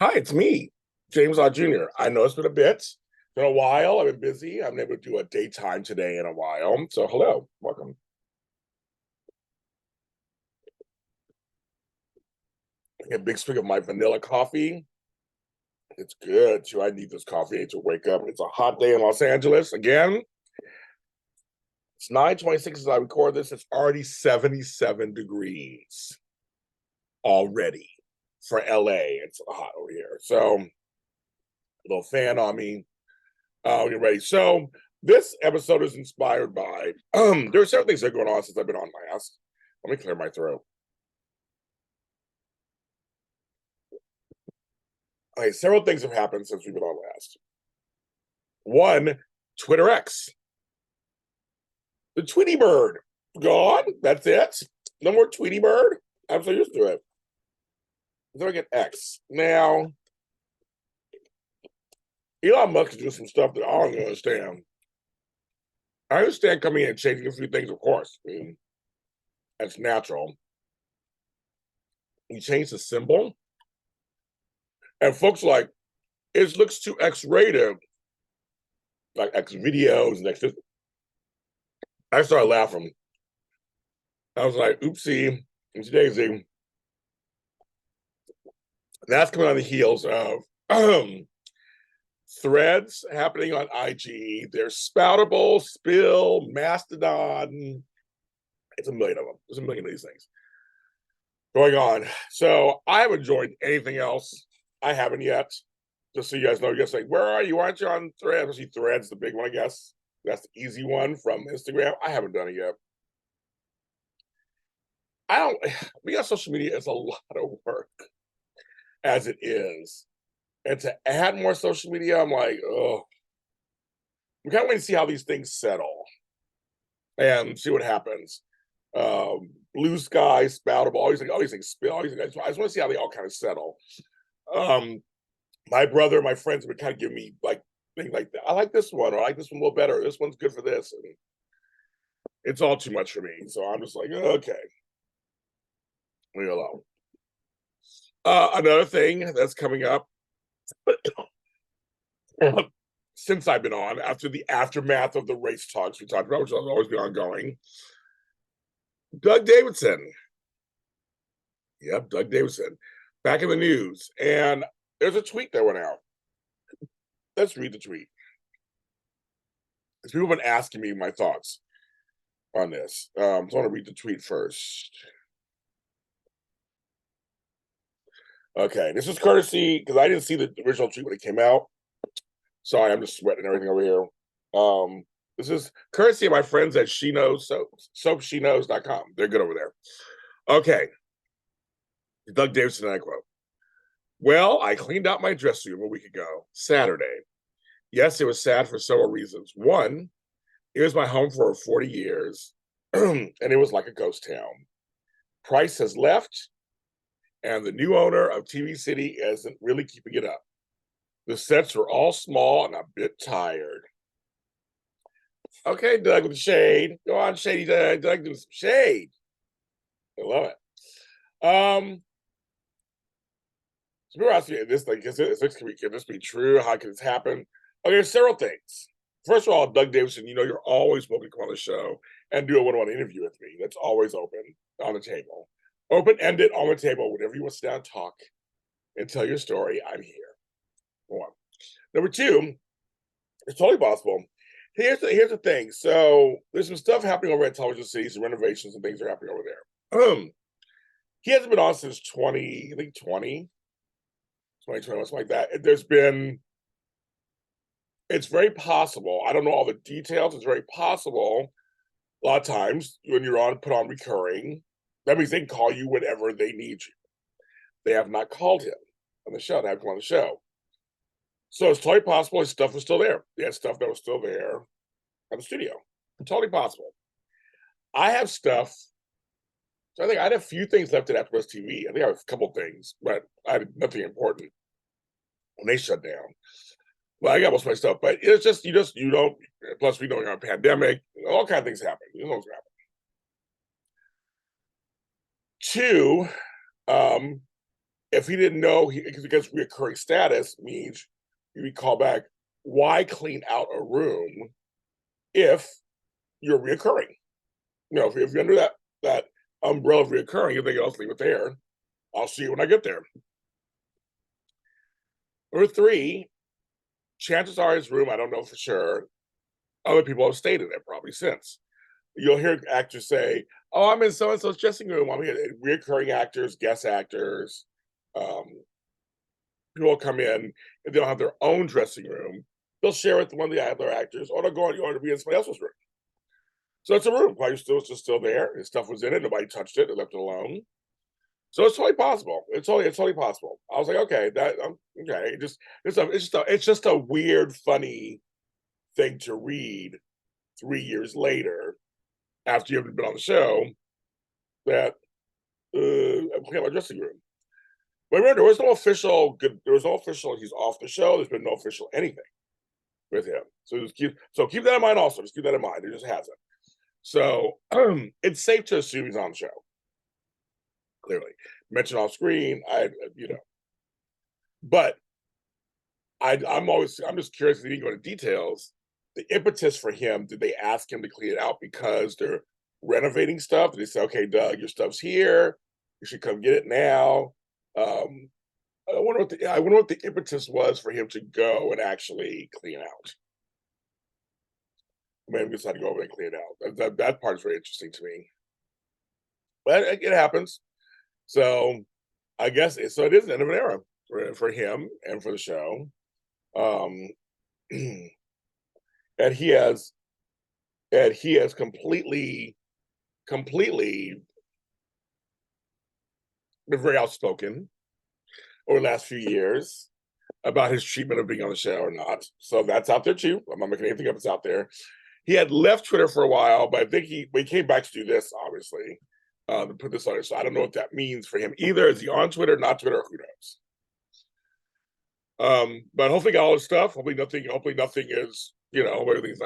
Hi, it's me, James Law Jr. I know it's been a bit, been a while. I've been busy. I'm able to do a daytime today in a while. So hello, welcome. A big swig of my vanilla coffee. It's good too. I need this coffee to wake up. It's a hot day in Los Angeles again. It's 9:26 as I record this. It's already 77 degrees already for LA. It's hot over here. So a little fan on me. Get ready. So this episode is inspired by there are several things that are going on since I've been on last. Let me clear my throat. Okay, several things have happened since we've been on last. One, Twitter X. The Tweety Bird gone. That's it. No more Tweety Bird. I'm so used to it. Then I get X. Now, Elon Musk is doing some stuff that I don't understand. I understand coming in and changing a few things, of course. I mean, that's natural. He changed the symbol, and folks like it looks too X-rated, like X videos and X. I started laughing. I was like, "Oopsie, it's Daisy." That's coming on the heels of threads happening on IG. There's Spoutable, Spill, Mastodon. It's a million of them. There's a million of these things going on. So I haven't joined anything else. I haven't yet. Just so you guys know, you guys like, where are you? Aren't you on Threads? Especially Threads, the big one, I guess. That's the easy one from Instagram. I haven't done it yet. I don't. Being on social media is a lot of work as it is, and to add more social media, I'm like, oh, we kind of wait to see how these things settle and see what happens. Blue Sky, Spoutable, all these things spill. All these things. I just want to see how they all kind of settle. Um, my brother, my friends would kind of give me like things like that. I like this one, or I like this one a little better. This one's good for this, and it's all too much for me. So I'm just like, okay, leave it alone. Another thing that's coming up since I've been on, after the aftermath of the race talks we talked about, which will always be ongoing, Doug Davidson. Yep, Doug Davidson, back in the news. And there's a tweet that went out. Let's read the tweet. Because people have been asking me my thoughts on this. So I want to read the tweet first. Okay, this is courtesy, because I didn't see the original tweet when it came out. Sorry, I'm just sweating everything over here. This is courtesy of my friends at She Knows soapsheknows.com. They're good over there. Okay. Doug Davidson, and I quote, well, I cleaned out my dressing room a week ago, Saturday. Yes, it was sad for several reasons. One, it was my home for 40 years, and it was like a ghost town. Price has left, and the new owner of TV City isn't really keeping it up. The sets were all small and a bit tired. Okay, Doug with the shade. Go on, shady Doug. Doug do some shade. I love it. So people are asking me this, like, can this be true? How can this happen? Okay, there's several things. First of all, Doug Davidson, you know, you're always welcome to come on the show and do a one-on-one interview with me. That's always open on the table. Open-ended on the table. Whenever you want to sit down and talk and tell your story, I'm here. One. Number two, it's totally possible. Here's the thing. So there's some stuff happening over at Television City, some renovations and things are happening over there. He hasn't been on since 2020, something like that. It's very possible. I don't know all the details. It's very possible. A lot of times when you're on, put on recurring, that means they can call you whenever they need you. They have not called him on the show. They have come on the show. So it's totally possible his stuff was still there. He had stuff that was still there at the studio. Totally possible. I have stuff. So I think I had a few things left at AfterBuzz TV. I think I have a couple things, but I had nothing important when they shut down. Well, I got most of my stuff, but it's just you don't. Plus, we know you're on a pandemic. All kind of things happen. You know what's happening. Two, if he didn't know, because reoccurring status means you recall back, why clean out a room if you're reoccurring? If you're under that umbrella of reoccurring, you think I'll leave it there. I'll see you when I get there. Number three, chances are his room, I don't know for sure. Other people have stayed in it probably since. You'll hear actors say, "Oh, I'm in so and so's dressing room." I'm here. Reoccurring actors, guest actors, um, people will come in and they don't have their own dressing room. They'll share it with one of the other actors, or they'll go on to be in somebody else's room. So it's a room. While it's just still there. His stuff was in it. Nobody touched it. They left it alone. So it's totally possible. It's totally possible. I was like, okay, okay. It's just a weird, funny thing to read 3 years later after you haven't been on the show that I'm cleaning my dressing room. But remember, there was no official he's off the show. There's been no official anything with him. So keep that in mind also. Just keep that in mind. It just hasn't. So it's safe to assume he's on the show. Clearly. Mentioned off screen, but I'm just curious if you didn't go into details. The impetus for him, did they ask him to clean it out because they're renovating stuff? Did they say, okay, Doug, your stuff's here, you should come get it now? I wonder what the impetus was for him to go and actually clean out. Maybe he decided to go over and clean it out. That part is very interesting to me. But it happens. So I guess it is the end of an era for him and for the show. And he has completely been very outspoken over the last few years about his treatment of being on the show or not. So that's out there too. I'm not making anything up. It's out there. He had left Twitter for a while, but I think he came back to do this, obviously, to put this on it. So I don't know what that means for him either. Is he on Twitter, not Twitter? Who knows? But hopefully got all his stuff. Hopefully nothing is, everything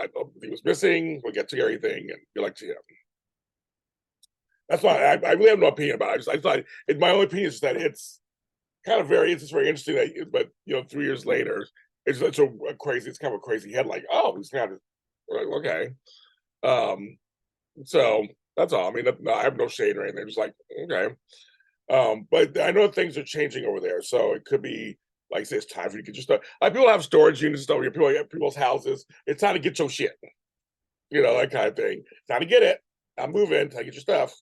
was missing. We'll get to everything and be like to him. That's why I really have no opinion about it. I thought my only opinion is that it's just very interesting that, but 3 years later, it's kind of a crazy headline. Oh, he's kind of okay. So that's all. I mean, I have no shade or anything. Just like, okay. But I know things are changing over there, so it could be like I say, it's time for you to get your stuff. Like people have storage units and stuff. People at people's houses. It's time to get your shit. That kind of thing. Time to get it. I'm moving. Time to get your stuff.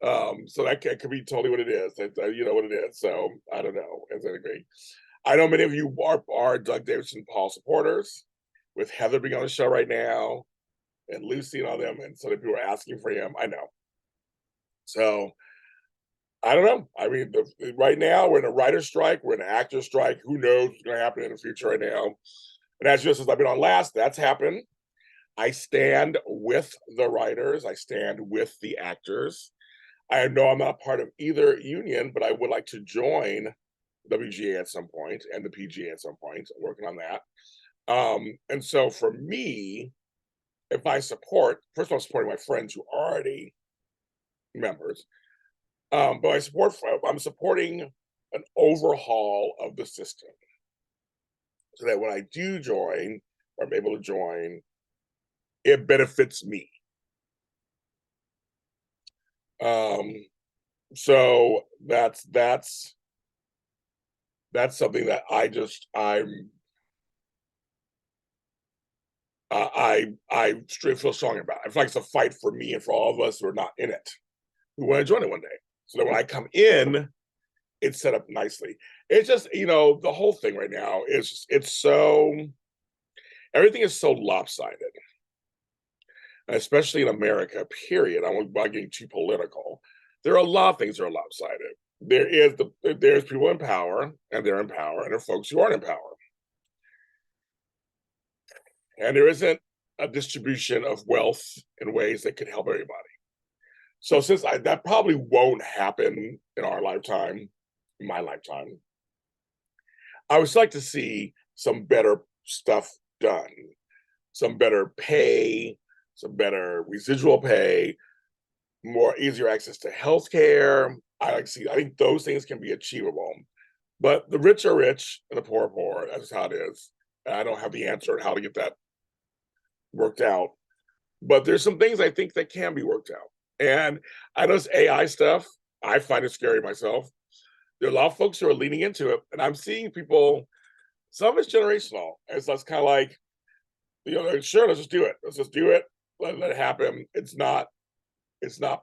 So that could be totally what it is. You know what it is. So I don't know. As anything, I know many of you are Doug Davidson Paul supporters, with Heather being on the show right now, and Lucy and all them, and so that people are asking for him. I know. So I don't know. I mean, right now we're in a writer's strike. We're in an actor's strike. Who knows what's going to happen in the future right now? And as just as I've been on last, that's happened. I stand with the writers. I stand with the actors. I know I'm not part of either union, but I would like to join WGA at some point and the PGA at some point. I'm working on that. And so for me, if I support, first of all, I'm supporting my friends who are already members. But I'm supporting an overhaul of the system so that when I do join, or I'm able to join, it benefits me. So that's something that I feel strong about. I feel like it's a fight for me and for all of us who are not in it, who want to join it one day. So that when I come in, it's set up nicely. It's just, the whole thing right now is everything is so lopsided, especially in America, period. I'm not getting too political. There are a lot of things that are lopsided. There's people in power, and they're in power, and there are folks who aren't in power. And there isn't a distribution of wealth in ways that could help everybody. So since that probably won't happen in our lifetime, in my lifetime, I would like to see some better stuff done, some better pay, some better residual pay, more easier access to healthcare, I think those things can be achievable. But the rich are rich and the poor are poor. That's how it is. And I don't have the answer on how to get that worked out. But there's some things I think that can be worked out. And I know this AI stuff, I find it scary myself. There are a lot of folks who are leaning into it, and I'm seeing people, some of it's generational. And so it's kind of like, sure, let's just do it. Let's just do it. Let it happen. It's not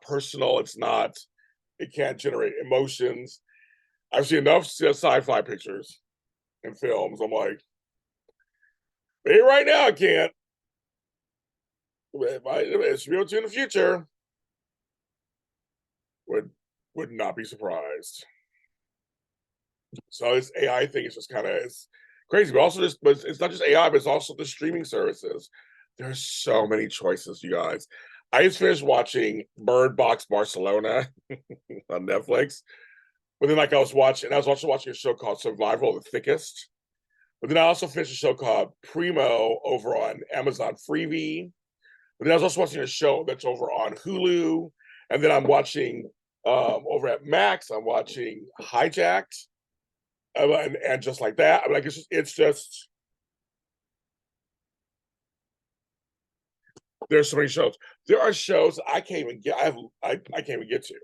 personal. It can't generate emotions. I've seen enough sci-fi pictures and films. I'm like, maybe right now I can't. If I should be able to in the future. Would would not be surprised. So this AI thing is just kind of it's crazy, but also just but it's not just AI, but it's also the streaming services. There's so many choices, you guys. I just finished watching Bird Box Barcelona on Netflix, but then like I was also watching a show called Survival of the Thickest. But then I also finished a show called Primo over on Amazon Freevee. But then I was also watching a show that's over on Hulu, and then I'm watching over at Max. I'm watching Hijacked, and just like that. I mean, like it's just there's so many shows. There are shows I can't even get. I can't even get to.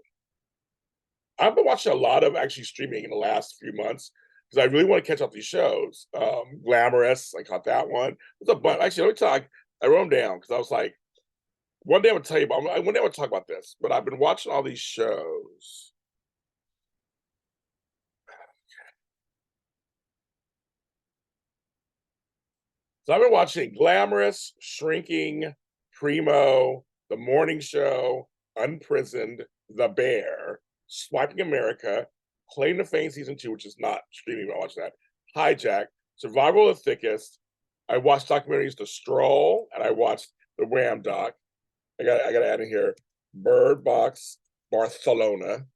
I've been watching a lot of actually streaming in the last few months because I really want to catch up these shows. Glamorous, I caught that one. There's a bunch. Actually, let me talk. I wrote them down because I was like, one day I would tell you about. One day I would talk about this. But I've been watching all these shows. So I've been watching Glamorous, Shrinking, Primo, The Morning Show, Unprisoned, The Bear, Swiping America, Claim to Fame season 2, which is not streaming, but I watched that. Hijack, Survival of the Thickest. I watched documentaries The Stroll, and I watched the Wham doc. I gotta add in here Bird Box Barcelona.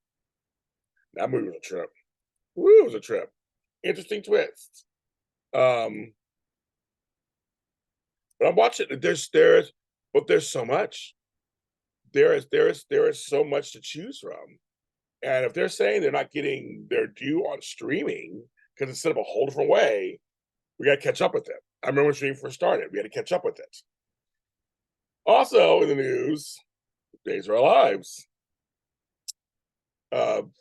That movie was a trip. Woo, it was a trip. Interesting twist. Um, but I'm watching. But there's so much. There is so much to choose from. And if they're saying they're not getting their due on streaming because it's set up a whole different way, we got to catch up with it. I remember when streaming first started, we had to catch up with it. Also in the news, Days of Our Lives.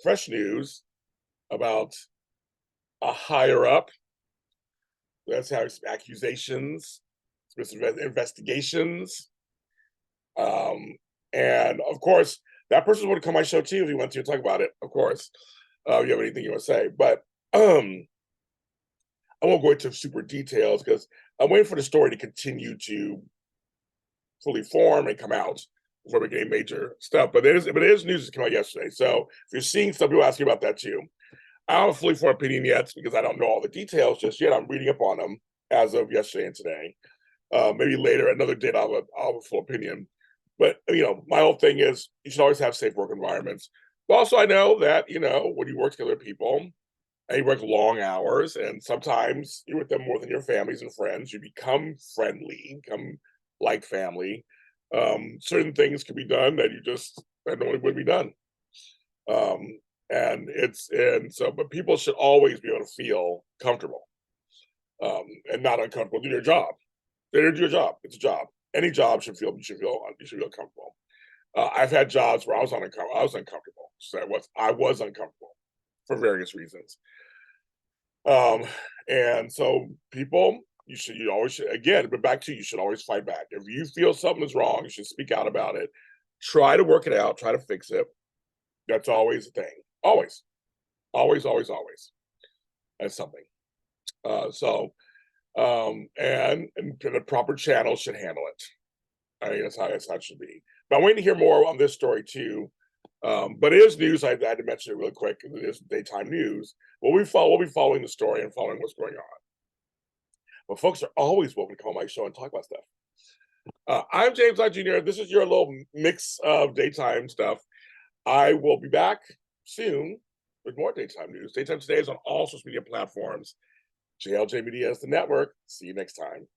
Fresh news about a higher up that's having some accusations, some investigations. And of course, that person would come on my show too if you want to talk about it, of course. You have anything you want to say. But I won't go into super details because I'm waiting for the story to continue to fully form and come out before we get any major stuff. But it is news that came out yesterday. So if you're seeing some people asking about that too, I don't have a fully formed opinion yet because I don't know all the details just yet. I'm reading up on them as of yesterday and today. Maybe later, another date, I'll have a full opinion. But my whole thing is you should always have safe work environments. But also, I know that when you work together with people and you work long hours, and sometimes you're with them more than your families and friends, you become friendly, become like family. Certain things can be done that normally wouldn't be done. Um, but people should always be able to feel comfortable and not uncomfortable doing their job. They do your job. It's a job. Any job you should feel comfortable. I've had jobs where I was uncomfortable. So I was uncomfortable for various reasons. And so people, you always should, again, but back to you should always fight back. If you feel something is wrong, you should speak out about it. Try to work it out. Try to fix it. That's always a thing. Always, always, always, always. That's something. And the proper channel should handle it. I think that's how it should be. But I'm waiting to hear more on this story too. But it is news. I had to mention it real quick. It is daytime news. We'll be following the story and following what's going on. But folks are always welcome to come on my show and talk about stuff. I'm James I Jr. This is your little mix of daytime stuff. I will be back soon with more daytime news. Daytime Today is on all social media platforms. JLJ Media is the network. See you next time.